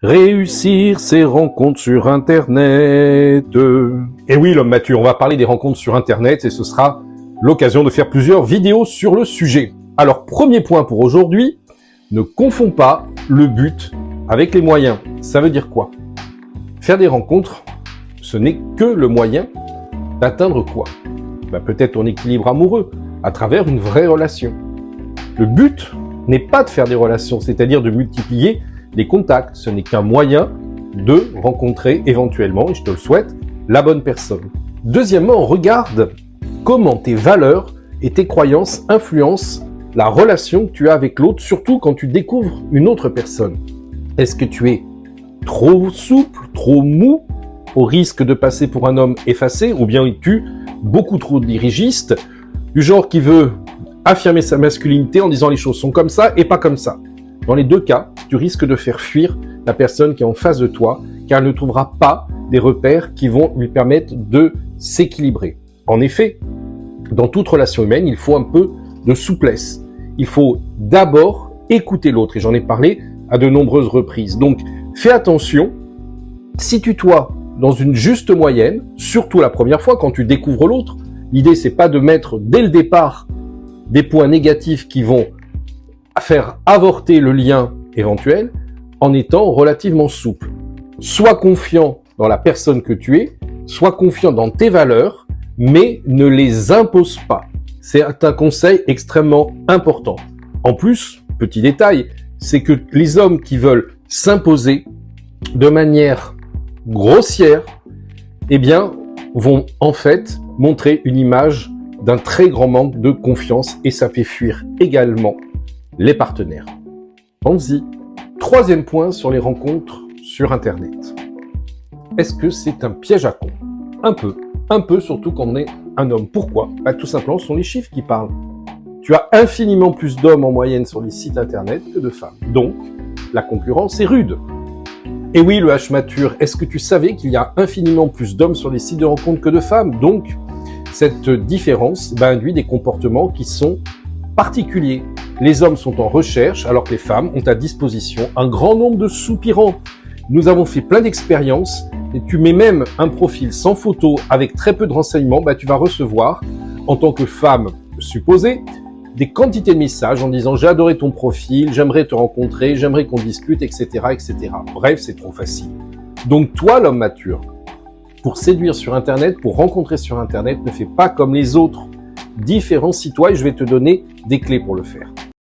Réussir ses rencontres sur Internet. Et oui, l'homme mature, on va parler des rencontres sur Internet et ce sera l'occasion de faire plusieurs vidéos sur le sujet. Alors, premier point pour aujourd'hui, ne confonds pas le but avec les moyens. Ça veut dire quoi? Faire des rencontres, ce n'est que le moyen d'atteindre quoi? Peut-être ton équilibre amoureux, à travers une vraie relation. Le but n'est pas de faire des relations, c'est-à-dire de multiplier les contacts. Ce n'est qu'un moyen de rencontrer éventuellement, et je te le souhaite, la bonne personne. Deuxièmement, regarde comment tes valeurs et tes croyances influencent la relation que tu as avec l'autre, surtout quand tu découvres une autre personne. Est-ce que tu es trop souple, trop mou, au risque de passer pour un homme effacé, ou bien es-tu beaucoup trop dirigiste, du genre qui veut affirmer sa masculinité en disant les choses sont comme ça et pas comme ça? Dans les deux cas, tu risques de faire fuir la personne qui est en face de toi, car elle ne trouvera pas des repères qui vont lui permettre de s'équilibrer. En effet, dans toute relation humaine, il faut un peu de souplesse. Il faut d'abord écouter l'autre, et j'en ai parlé à de nombreuses reprises. Donc, fais attention, situe-toi dans une juste moyenne, surtout la première fois quand tu découvres l'autre. L'idée, c'est pas de mettre dès le départ des points négatifs qui vont faire avorter le lien éventuel, en étant relativement souple. Sois confiant dans la personne que tu es, sois confiant dans tes valeurs, mais ne les impose pas. C'est un conseil extrêmement important. En plus, petit détail, c'est que les hommes qui veulent s'imposer de manière grossière, vont en fait montrer une image d'un très grand manque de confiance, et ça fait fuir également les partenaires. Pense-y. Troisième point sur les rencontres sur Internet. Est-ce que c'est un piège à con? Un peu, surtout quand on est un homme. Pourquoi? Tout simplement, ce sont les chiffres qui parlent. Tu as infiniment plus d'hommes en moyenne sur les sites Internet que de femmes. Donc, la concurrence est rude. Et oui, le H mature, est-ce que tu savais qu'il y a infiniment plus d'hommes sur les sites de rencontres que de femmes? Donc, cette différence induit des comportements qui sont particuliers. Les hommes sont en recherche, alors que les femmes ont à disposition un grand nombre de soupirants. Nous avons fait plein d'expériences, et tu mets même un profil sans photo avec très peu de renseignements, tu vas recevoir, en tant que femme supposée, des quantités de messages en disant « j'ai adoré ton profil, j'aimerais te rencontrer, j'aimerais qu'on discute, etc. etc. » Bref, c'est trop facile. Donc toi, l'homme mature, pour séduire sur Internet, pour rencontrer sur Internet, ne fais pas comme les autres. Différencie-toi et je vais te donner des clés pour le faire.